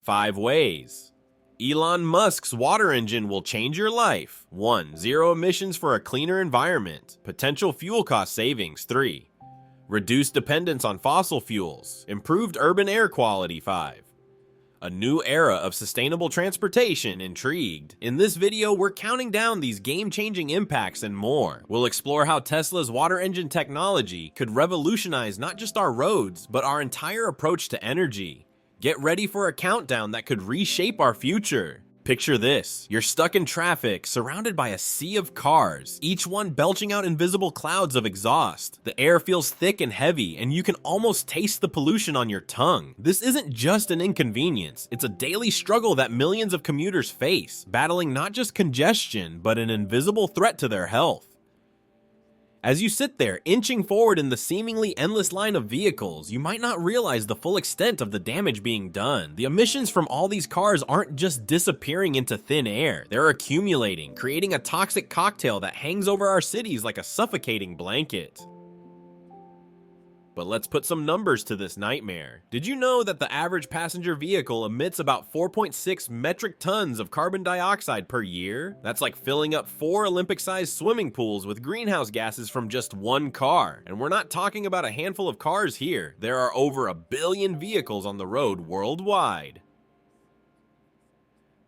5 ways. Elon Musk's water engine will change your life. 1. Zero emissions for a cleaner environment. Potential fuel cost savings. 3. Reduced dependence on fossil fuels. Improved urban air quality. 5. A new era of sustainable transportation. Intrigued? In this video, we're counting down these game-changing impacts and more. We'll explore how Tesla's water engine technology could revolutionize not just our roads, but our entire approach to energy. Get ready for a countdown that could reshape our future. Picture this: you're stuck in traffic, surrounded by a sea of cars, each one belching out invisible clouds of exhaust. The air feels thick and heavy, and you can almost taste the pollution on your tongue. This isn't just an inconvenience, it's a daily struggle that millions of commuters face, battling not just congestion, but an invisible threat to their health. As you sit there, inching forward in the seemingly endless line of vehicles, you might not realize the full extent of the damage being done. The emissions from all these cars aren't just disappearing into thin air, they're accumulating, creating a toxic cocktail that hangs over our cities like a suffocating blanket. But let's put some numbers to this nightmare. Did you know that the average passenger vehicle emits about 4.6 metric tons of carbon dioxide per year? That's like filling up 4 Olympic-sized swimming pools with greenhouse gases from just one car. And we're not talking about a handful of cars here. There are over 1 billion vehicles on the road worldwide.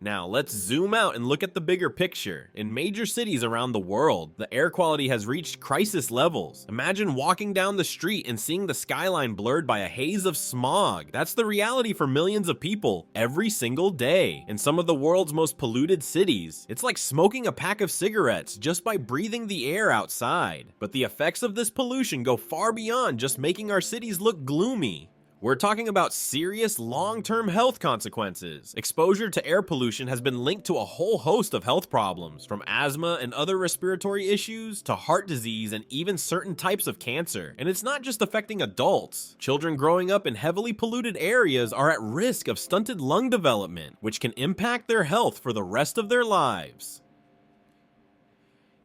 Now, let's zoom out and look at the bigger picture. In major cities around the world, the air quality has reached crisis levels. Imagine walking down the street and seeing the skyline blurred by a haze of smog. That's the reality for millions of people every single day. In some of the world's most polluted cities, it's like smoking a pack of cigarettes just by breathing the air outside. But the effects of this pollution go far beyond just making our cities look gloomy. We're talking about serious long-term health consequences. Exposure to air pollution has been linked to a whole host of health problems, from asthma and other respiratory issues to heart disease and even certain types of cancer. And it's not just affecting adults. Children growing up in heavily polluted areas are at risk of stunted lung development, which can impact their health for the rest of their lives.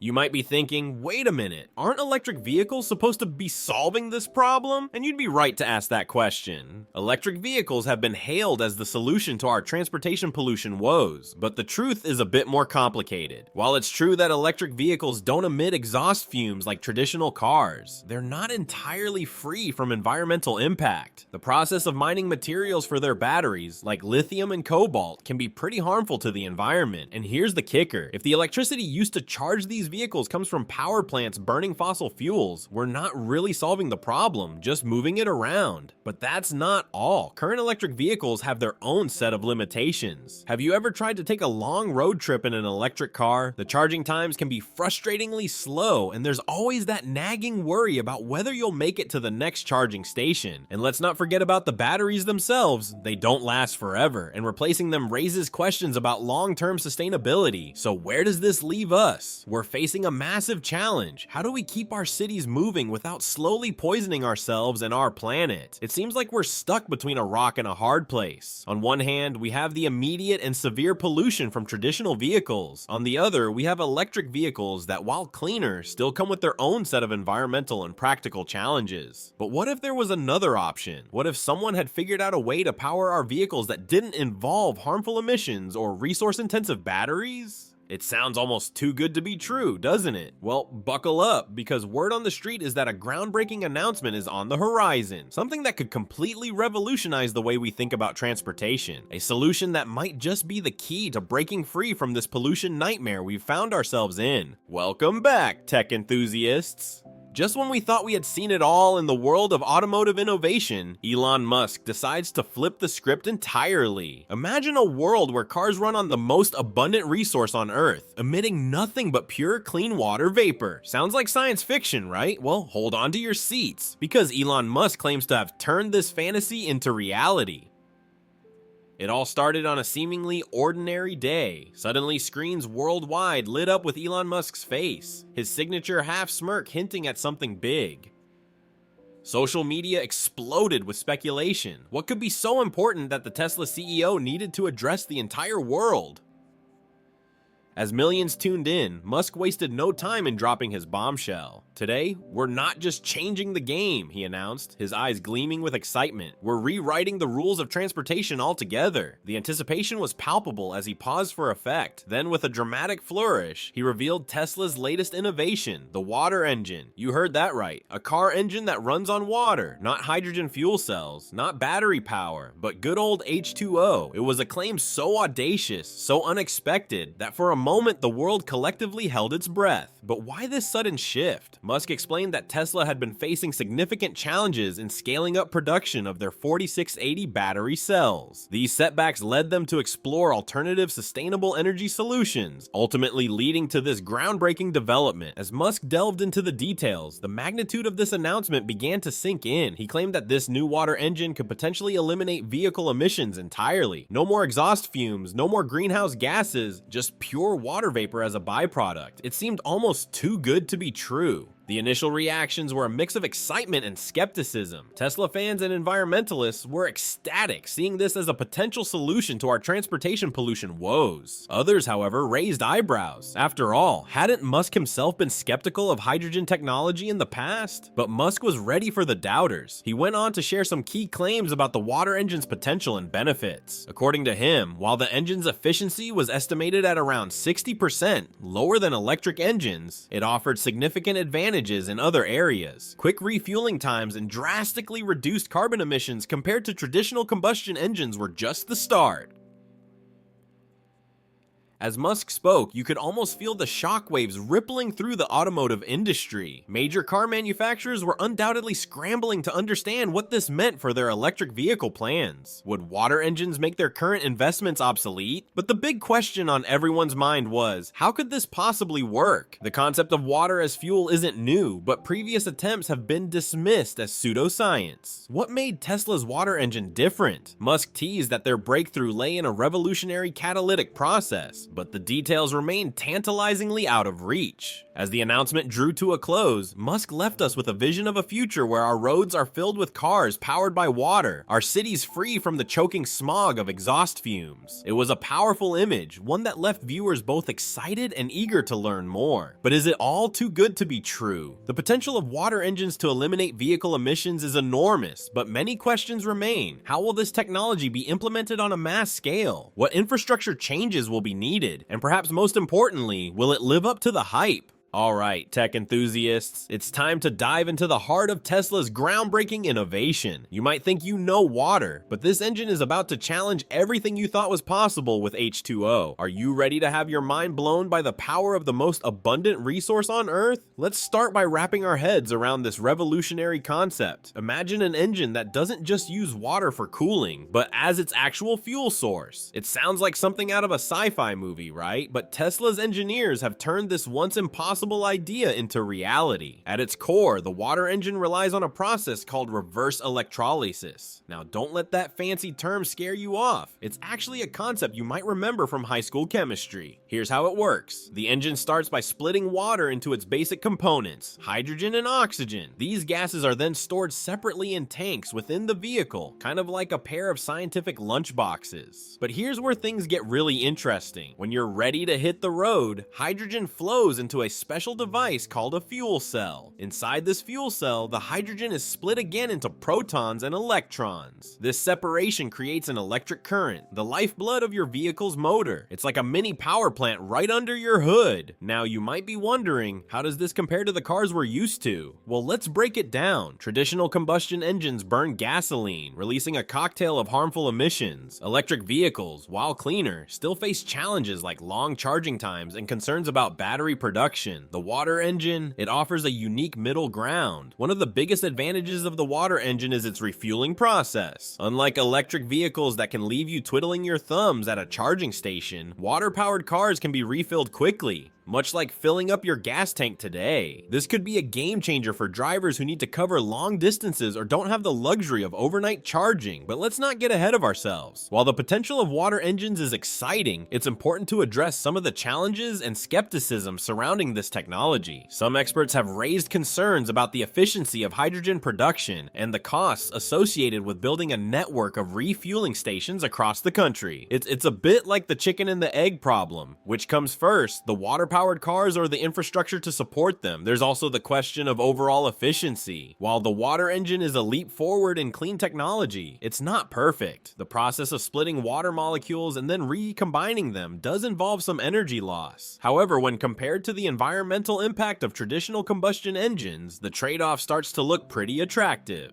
You might be thinking, wait a minute, aren't electric vehicles supposed to be solving this problem? And you'd be right to ask that question. Electric vehicles have been hailed as the solution to our transportation pollution woes, but the truth is a bit more complicated. While it's true that electric vehicles don't emit exhaust fumes like traditional cars, they're not entirely free from environmental impact. The process of mining materials for their batteries, like lithium and cobalt, can be pretty harmful to the environment. And here's the kicker: if the electricity used to charge these vehicles comes from power plants burning fossil fuels, we're not really solving the problem, just moving it around. But that's not all. Current electric vehicles have their own set of limitations. Have you ever tried to take a long road trip in an electric car? The charging times can be frustratingly slow, and there's always that nagging worry about whether you'll make it to the next charging station. And let's not forget about the batteries themselves. They don't last forever, and replacing them raises questions about long-term sustainability. So where does this leave us? We're facing a massive challenge. How do we keep our cities moving without slowly poisoning ourselves and our planet? It seems like we're stuck between a rock and a hard place. On one hand, we have the immediate and severe pollution from traditional vehicles. On the other, we have electric vehicles that, while cleaner, still come with their own set of environmental and practical challenges. But what if there was another option? What if someone had figured out a way to power our vehicles that didn't involve harmful emissions or resource-intensive batteries? It sounds almost too good to be true, doesn't it? Well, buckle up, because word on the street is that a groundbreaking announcement is on the horizon. Something that could completely revolutionize the way we think about transportation. A solution that might just be the key to breaking free from this pollution nightmare we've found ourselves in. Welcome back, tech enthusiasts. Just when we thought we had seen it all in the world of automotive innovation, Elon Musk decides to flip the script entirely. Imagine a world where cars run on the most abundant resource on Earth, emitting nothing but pure clean water vapor. Sounds like science fiction, right? Well, hold on to your seats, because Elon Musk claims to have turned this fantasy into reality. It all started on a seemingly ordinary day. Suddenly, screens worldwide lit up with Elon Musk's face, his signature half smirk hinting at something big. Social media exploded with speculation. What could be so important that the Tesla CEO needed to address the entire world? As millions tuned in, Musk wasted no time in dropping his bombshell. "Today, we're not just changing the game," he announced, his eyes gleaming with excitement. "We're rewriting the rules of transportation altogether." The anticipation was palpable as he paused for effect. Then, with a dramatic flourish, he revealed Tesla's latest innovation, the water engine. You heard that right. A car engine that runs on water, not hydrogen fuel cells, not battery power, but good old H2O. It was a claim so audacious, so unexpected, that for a moment the world collectively held its breath. But why this sudden shift? Musk explained that Tesla had been facing significant challenges in scaling up production of their 4680 battery cells. These setbacks led them to explore alternative sustainable energy solutions, ultimately leading to this groundbreaking development. As Musk delved into the details, the magnitude of this announcement began to sink in. He claimed that this new water engine could potentially eliminate vehicle emissions entirely. No more exhaust fumes, no more greenhouse gases, just pure water vapor as a byproduct. It seemed almost too good to be true. The initial reactions were a mix of excitement and skepticism. Tesla fans and environmentalists were ecstatic, seeing this as a potential solution to our transportation pollution woes. Others, however, raised eyebrows. After all, hadn't Musk himself been skeptical of hydrogen technology in the past? But Musk was ready for the doubters. He went on to share some key claims about the water engine's potential and benefits. According to him, while the engine's efficiency was estimated at around 60%, lower than electric engines, it offered significant advantages in other areas. Quick refueling times and drastically reduced carbon emissions compared to traditional combustion engines were just the start. As Musk spoke, you could almost feel the shockwaves rippling through the automotive industry. Major car manufacturers were undoubtedly scrambling to understand what this meant for their electric vehicle plans. Would water engines make their current investments obsolete? But the big question on everyone's mind was, how could this possibly work? The concept of water as fuel isn't new, but previous attempts have been dismissed as pseudoscience. What made Tesla's water engine different? Musk teased that their breakthrough lay in a revolutionary catalytic process, but the details remain tantalizingly out of reach. As the announcement drew to a close, Musk left us with a vision of a future where our roads are filled with cars powered by water, our cities free from the choking smog of exhaust fumes. It was a powerful image, one that left viewers both excited and eager to learn more. But is it all too good to be true? The potential of water engines to eliminate vehicle emissions is enormous, but many questions remain. How will this technology be implemented on a mass scale? What infrastructure changes will be needed? And perhaps most importantly, will it live up to the hype? Alright, tech enthusiasts, it's time to dive into the heart of Tesla's groundbreaking innovation. You might think you know water, but this engine is about to challenge everything you thought was possible with H2O. Are you ready to have your mind blown by the power of the most abundant resource on Earth? Let's start by wrapping our heads around this revolutionary concept. Imagine an engine that doesn't just use water for cooling, but as its actual fuel source. It sounds like something out of a sci-fi movie, right? But Tesla's engineers have turned this once impossible idea into reality. At its core, the water engine relies on a process called reverse electrolysis. Now, don't let that fancy term scare you off. It's actually a concept you might remember from high school chemistry. Here's how it works. The engine starts by splitting water into its basic components, hydrogen and oxygen. These gases are then stored separately in tanks within the vehicle, kind of like a pair of scientific lunch boxes. But here's where things get really interesting. When you're ready to hit the road, hydrogen flows into a special device called a fuel cell. Inside this fuel cell, the hydrogen is split again into protons and electrons. This separation creates an electric current, the lifeblood of your vehicle's motor. It's like a mini power plant right under your hood. Now, you might be wondering, how does this compare to the cars we're used to? Well, let's break it down. Traditional combustion engines burn gasoline, releasing a cocktail of harmful emissions. Electric vehicles, while cleaner, still face challenges like long charging times and concerns about battery production. The water engine, it offers a unique middle ground. One of the biggest advantages of the water engine is its refueling process. Unlike electric vehicles that can leave you twiddling your thumbs at a charging station, water-powered cars can be refilled quickly. much like filling up your gas tank today. This could be a game changer for drivers who need to cover long distances or don't have the luxury of overnight charging, but let's not get ahead of ourselves. While the potential of water engines is exciting, it's important to address some of the challenges and skepticism surrounding this technology. Some experts have raised concerns about the efficiency of hydrogen production and the costs associated with building a network of refueling stations across the country. It's a bit like the chicken and the egg problem. Which comes first, the water-powered cars or the infrastructure to support them? There's also the question of overall efficiency. While the water engine is a leap forward in clean technology, it's not perfect. The process of splitting water molecules and then recombining them does involve some energy loss. However, when compared to the environmental impact of traditional combustion engines, the trade-off starts to look pretty attractive.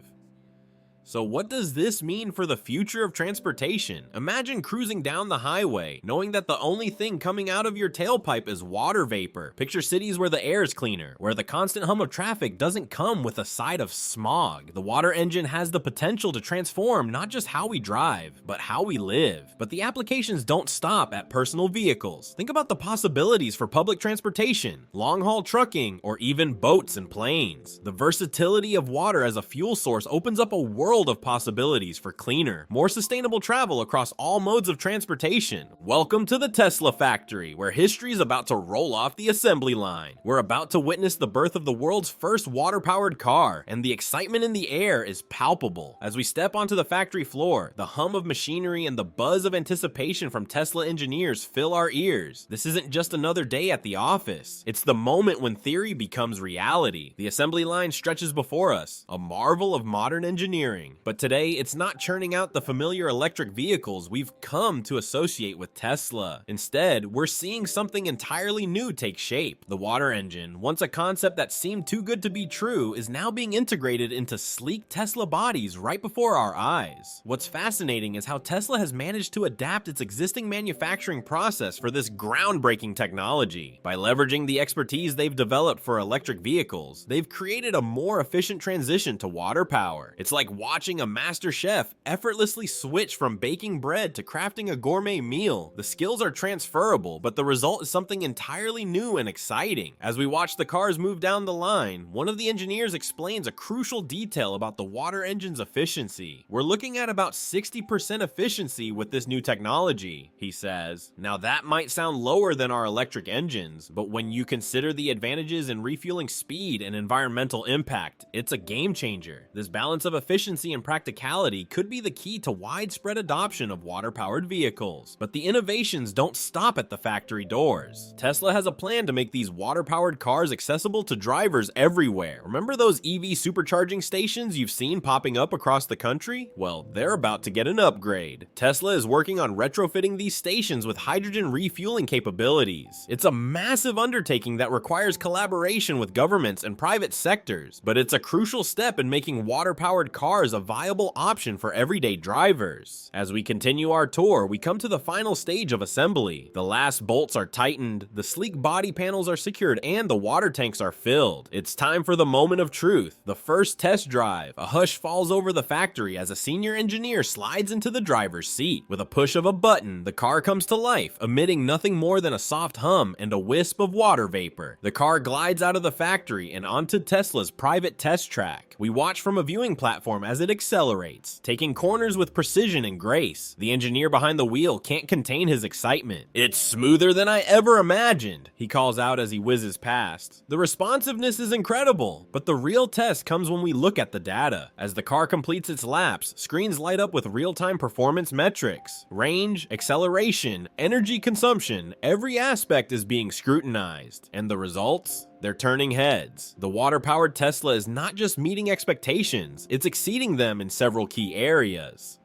So what does this mean for the future of transportation? Imagine cruising down the highway, knowing that the only thing coming out of your tailpipe is water vapor. Picture cities where the air is cleaner, where the constant hum of traffic doesn't come with a side of smog. The water engine has the potential to transform not just how we drive, but how we live. But the applications don't stop at personal vehicles. Think about the possibilities for public transportation, long-haul trucking, or even boats and planes. The versatility of water as a fuel source opens up a world of possibilities for cleaner, more sustainable travel across all modes of transportation. Welcome to the Tesla factory, where history is about to roll off the assembly line. We're about to witness the birth of the world's first water-powered car, and the excitement in the air is palpable. As we step onto the factory floor, the hum of machinery and the buzz of anticipation from Tesla engineers fill our ears. This isn't just another day at the office. It's the moment when theory becomes reality. The assembly line stretches before us, a marvel of modern engineering. But today, it's not churning out the familiar electric vehicles we've come to associate with Tesla. Instead, we're seeing something entirely new take shape. The water engine, once a concept that seemed too good to be true, is now being integrated into sleek Tesla bodies right before our eyes. What's fascinating is how Tesla has managed to adapt its existing manufacturing process for this groundbreaking technology. By leveraging the expertise they've developed for electric vehicles, they've created a more efficient transition to water power. It's like watching a master chef effortlessly switch from baking bread to crafting a gourmet meal. The skills are transferable, but the result is something entirely new and exciting. As we watch the cars move down the line, one of the engineers explains a crucial detail about the water engine's efficiency. We're looking at about 60% efficiency with this new technology, he says. Now that might sound lower than our electric engines, but when you consider the advantages in refueling speed and environmental impact, it's a game changer. This balance of efficiency and practicality could be the key to widespread adoption of water-powered vehicles. But the innovations don't stop at the factory doors. Tesla has a plan to make these water-powered cars accessible to drivers everywhere. Remember those EV supercharging stations you've seen popping up across the country? Well, they're about to get an upgrade. Tesla is working on retrofitting these stations with hydrogen refueling capabilities. It's a massive undertaking that requires collaboration with governments and private sectors, but it's a crucial step in making water-powered cars a viable option for everyday drivers. As we continue our tour, we come to the final stage of assembly. The last bolts are tightened, the sleek body panels are secured, and the water tanks are filled. It's time for the moment of truth, the first test drive. A hush falls over the factory as a senior engineer slides into the driver's seat. With a push of a button, the car comes to life, emitting nothing more than a soft hum and a wisp of water vapor. The car glides out of the factory and onto Tesla's private test track. We watch from a viewing platform as it accelerates, taking corners with precision and grace. The engineer behind the wheel can't contain his excitement. "It's smoother than I ever imagined," he calls out as he whizzes past. The responsiveness is incredible, but the real test comes when we look at the data. As the car completes its laps, screens light up with real-time performance metrics. Range, acceleration, energy consumption, every aspect is being scrutinized. And the results? They're turning heads. The water-powered Tesla is not just meeting expectations, it's exceeding them in several key areas.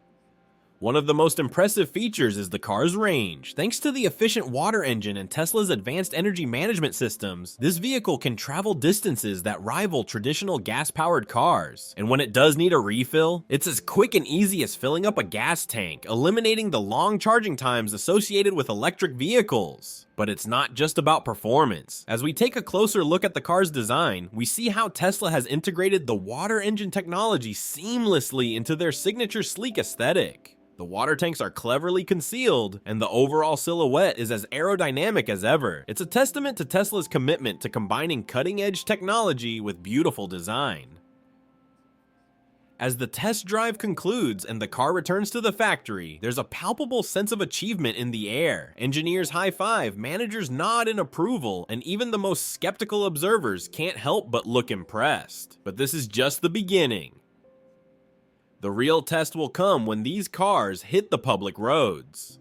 One of the most impressive features is the car's range. Thanks to the efficient water engine and Tesla's advanced energy management systems, this vehicle can travel distances that rival traditional gas-powered cars. And when it does need a refill, it's as quick and easy as filling up a gas tank, eliminating the long charging times associated with electric vehicles. But it's not just about performance. As we take a closer look at the car's design, we see how Tesla has integrated the water engine technology seamlessly into their signature sleek aesthetic. The water tanks are cleverly concealed, and the overall silhouette is as aerodynamic as ever. It's a testament to Tesla's commitment to combining cutting-edge technology with beautiful design. As the test drive concludes and the car returns to the factory, there's a palpable sense of achievement in the air. Engineers high-five, managers nod in approval, and even the most skeptical observers can't help but look impressed. But this is just the beginning. The real test will come when these cars hit the public roads.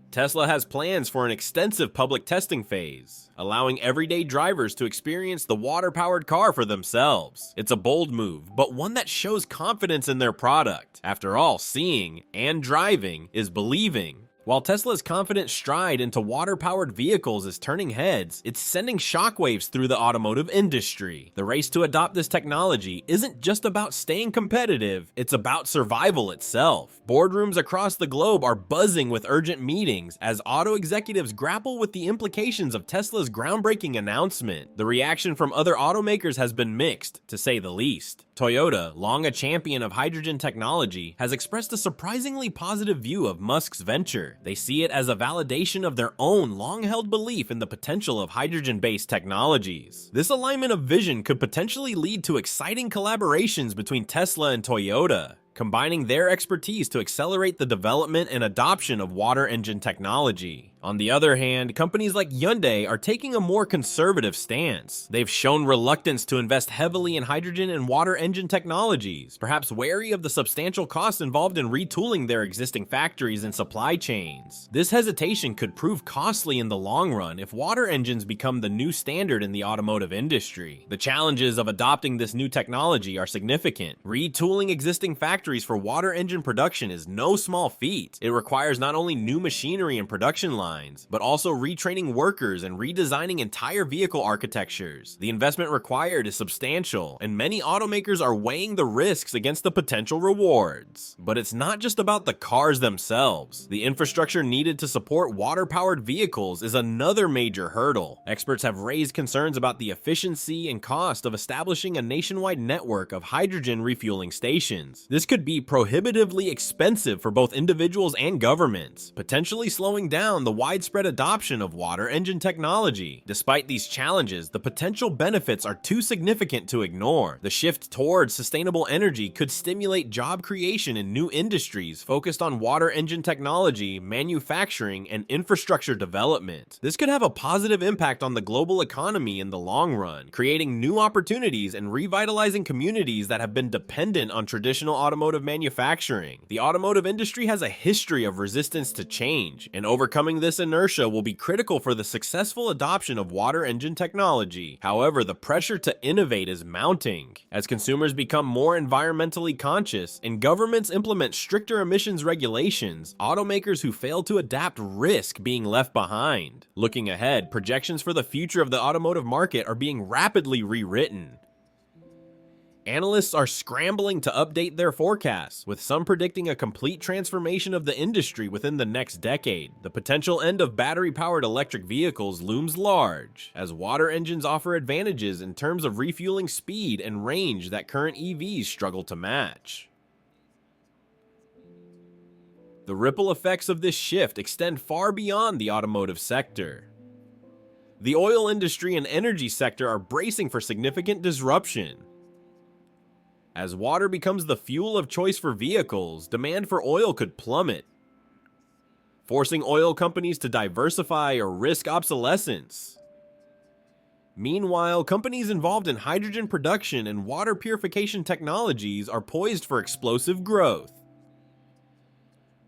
Tesla has plans for an extensive public testing phase, allowing everyday drivers to experience the water-powered car for themselves. It's a bold move, but one that shows confidence in their product. After all, seeing and driving is believing. While Tesla's confident stride into water-powered vehicles is turning heads, it's sending shockwaves through the automotive industry. The race to adopt this technology isn't just about staying competitive, it's about survival itself. Boardrooms across the globe are buzzing with urgent meetings as auto executives grapple with the implications of Tesla's groundbreaking announcement. The reaction from other automakers has been mixed, to say the least. Toyota, long a champion of hydrogen technology, has expressed a surprisingly positive view of Musk's venture. They see it as a validation of their own long-held belief in the potential of hydrogen-based technologies. This alignment of vision could potentially lead to exciting collaborations between Tesla and Toyota, combining their expertise to accelerate the development and adoption of water engine technology. On the other hand, companies like Hyundai are taking a more conservative stance. They've shown reluctance to invest heavily in hydrogen and water engine technologies, perhaps wary of the substantial costs involved in retooling their existing factories and supply chains. This hesitation could prove costly in the long run if water engines become the new standard in the automotive industry. The challenges of adopting this new technology are significant. Retooling existing factories for water engine production is no small feat. It requires not only new machinery and production lines, but also retraining workers and redesigning entire vehicle architectures. The investment required is substantial, and many automakers are weighing the risks against the potential rewards. But it's not just about the cars themselves. The infrastructure needed to support water-powered vehicles is another major hurdle. Experts have raised concerns about the efficiency and cost of establishing a nationwide network of hydrogen refueling stations. This could be prohibitively expensive for both individuals and governments, potentially slowing down the widespread adoption of water engine technology. Despite these challenges, the potential benefits are too significant to ignore. The shift towards sustainable energy could stimulate job creation in new industries focused on water engine technology, manufacturing, and infrastructure development. This could have a positive impact on the global economy in the long run, creating new opportunities and revitalizing communities that have been dependent on traditional automotive manufacturing. The automotive industry has a history of resistance to change, and overcoming this inertia will be critical for the successful adoption of water engine technology. However, the pressure to innovate is mounting. As consumers become more environmentally conscious and governments implement stricter emissions regulations, automakers who fail to adapt risk being left behind. Looking ahead, projections for the future of the automotive market are being rapidly rewritten. Analysts are scrambling to update their forecasts, with some predicting a complete transformation of the industry within the next decade. The potential end of battery-powered electric vehicles looms large, as water engines offer advantages in terms of refueling speed and range that current EVs struggle to match. The ripple effects of this shift extend far beyond the automotive sector. The oil industry and energy sector are bracing for significant disruption. As water becomes the fuel of choice for vehicles, demand for oil could plummet, forcing oil companies to diversify or risk obsolescence. Meanwhile, companies involved in hydrogen production and water purification technologies are poised for explosive growth.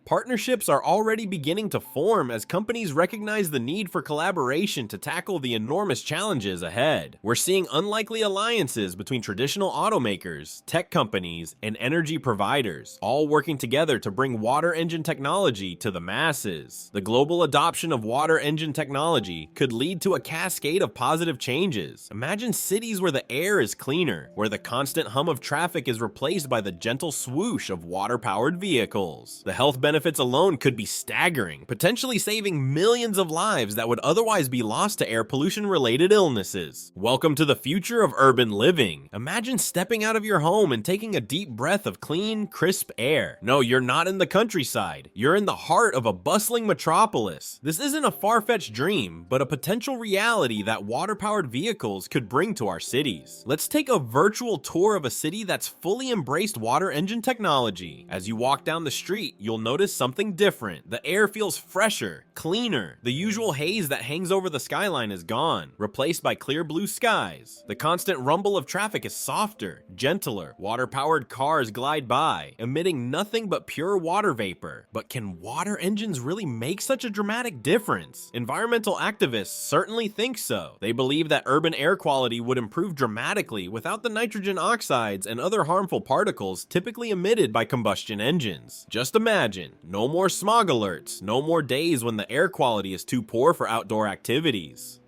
Partnerships are already beginning to form as companies recognize the need for collaboration to tackle the enormous challenges ahead. We're seeing unlikely alliances between traditional automakers, tech companies, and energy providers, all working together to bring water engine technology to the masses. The global adoption of water engine technology could lead to a cascade of positive changes. Imagine cities where the air is cleaner, where the constant hum of traffic is replaced by the gentle swoosh of water-powered vehicles. The health benefits benefits alone could be staggering, potentially saving millions of lives that would otherwise be lost to air pollution-related illnesses. Welcome to the future of urban living. Imagine stepping out of your home and taking a deep breath of clean, crisp air. No, you're not in the countryside. You're in the heart of a bustling metropolis. This isn't a far-fetched dream, but a potential reality that water-powered vehicles could bring to our cities. Let's take a virtual tour of a city that's fully embraced water engine technology. As you walk down the street, you'll notice something different. The air feels fresher, cleaner. The usual haze that hangs over the skyline is gone, replaced by clear blue skies. The constant rumble of traffic is softer, gentler. Water-powered cars glide by, emitting nothing but pure water vapor. But can water engines really make such a dramatic difference? Environmental activists certainly think so. They believe that urban air quality would improve dramatically without the nitrogen oxides and other harmful particles typically emitted by combustion engines. Just imagine, no more smog alerts, no more days when the air quality is too poor for outdoor activities.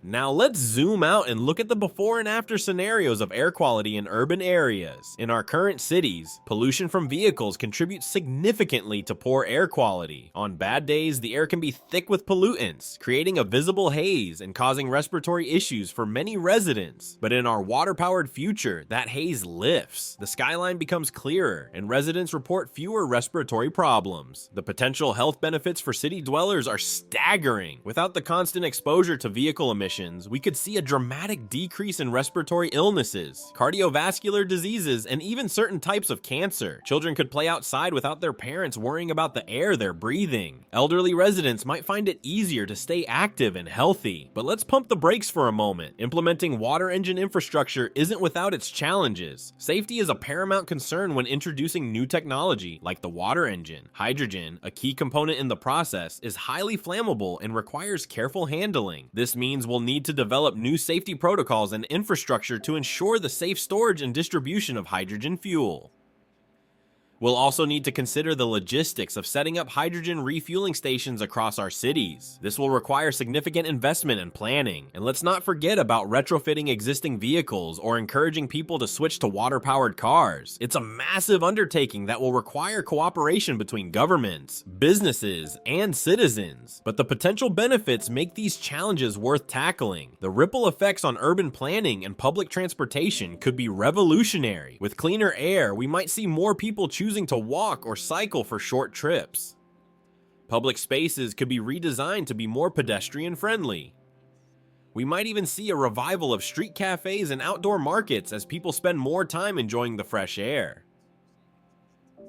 Now let's zoom out and look at the before and after scenarios of air quality in urban areas. In our current cities, pollution from vehicles contributes significantly to poor air quality. On bad days, the air can be thick with pollutants, creating a visible haze and causing respiratory issues for many residents. But in our water-powered future, that haze lifts, the skyline becomes clearer, and residents report fewer respiratory problems. The potential health benefits for city dwellers are staggering. Without the constant exposure to vehicle emissions, we could see a dramatic decrease in respiratory illnesses, cardiovascular diseases, and even certain types of cancer. Children could play outside without their parents worrying about the air they're breathing. Elderly residents might find it easier to stay active and healthy. But let's pump the brakes for a moment. Implementing water engine infrastructure isn't without its challenges. Safety is a paramount concern when introducing new technology like the water engine. Hydrogen, a key component in the process, is highly flammable and requires careful handling. This means we'll need to develop new safety protocols and infrastructure to ensure the safe storage and distribution of hydrogen fuel. We'll also need to consider the logistics of setting up hydrogen refueling stations across our cities. This will require significant investment and planning. And let's not forget about retrofitting existing vehicles or encouraging people to switch to water-powered cars. It's a massive undertaking that will require cooperation between governments, businesses, and citizens. But the potential benefits make these challenges worth tackling. The ripple effects on urban planning and public transportation could be revolutionary. With cleaner air, we might see more people choosing to walk or cycle for short trips. Public spaces could be redesigned to be more pedestrian friendly. We might even see a revival of street cafes and outdoor markets as people spend more time enjoying the fresh air.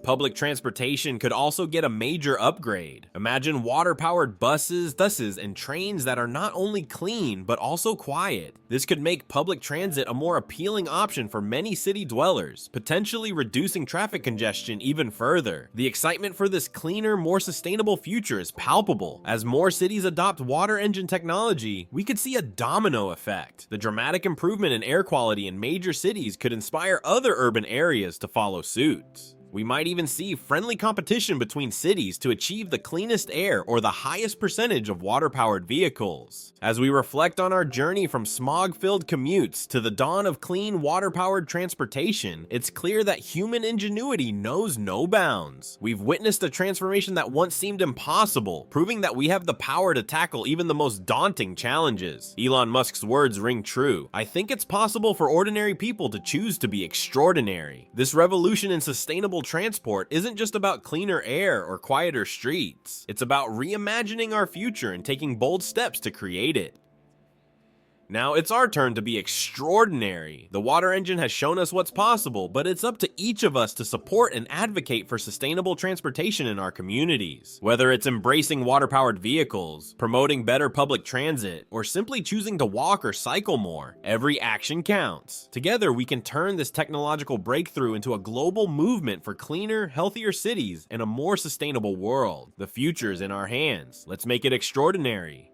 Public transportation could also get a major upgrade. Imagine water-powered buses, and trains that are not only clean, but also quiet. This could make public transit a more appealing option for many city dwellers, potentially reducing traffic congestion even further. The excitement for this cleaner, more sustainable future is palpable. As more cities adopt water engine technology, we could see a domino effect. The dramatic improvement in air quality in major cities could inspire other urban areas to follow suit. We might even see friendly competition between cities to achieve the cleanest air or the highest percentage of water-powered vehicles. As we reflect on our journey from smog-filled commutes to the dawn of clean water-powered transportation, it's clear that human ingenuity knows no bounds. We've witnessed a transformation that once seemed impossible, proving that we have the power to tackle even the most daunting challenges. Elon Musk's words ring true. I think it's possible for ordinary people to choose to be extraordinary. This revolution in sustainable transport isn't just about cleaner air or quieter streets. It's about reimagining our future and taking bold steps to create it. Now it's our turn to be extraordinary. The water engine has shown us what's possible, but it's up to each of us to support and advocate for sustainable transportation in our communities. Whether it's embracing water-powered vehicles, promoting better public transit, or simply choosing to walk or cycle more, every action counts. Together, we can turn this technological breakthrough into a global movement for cleaner, healthier cities and a more sustainable world. The future's in our hands. Let's make it extraordinary.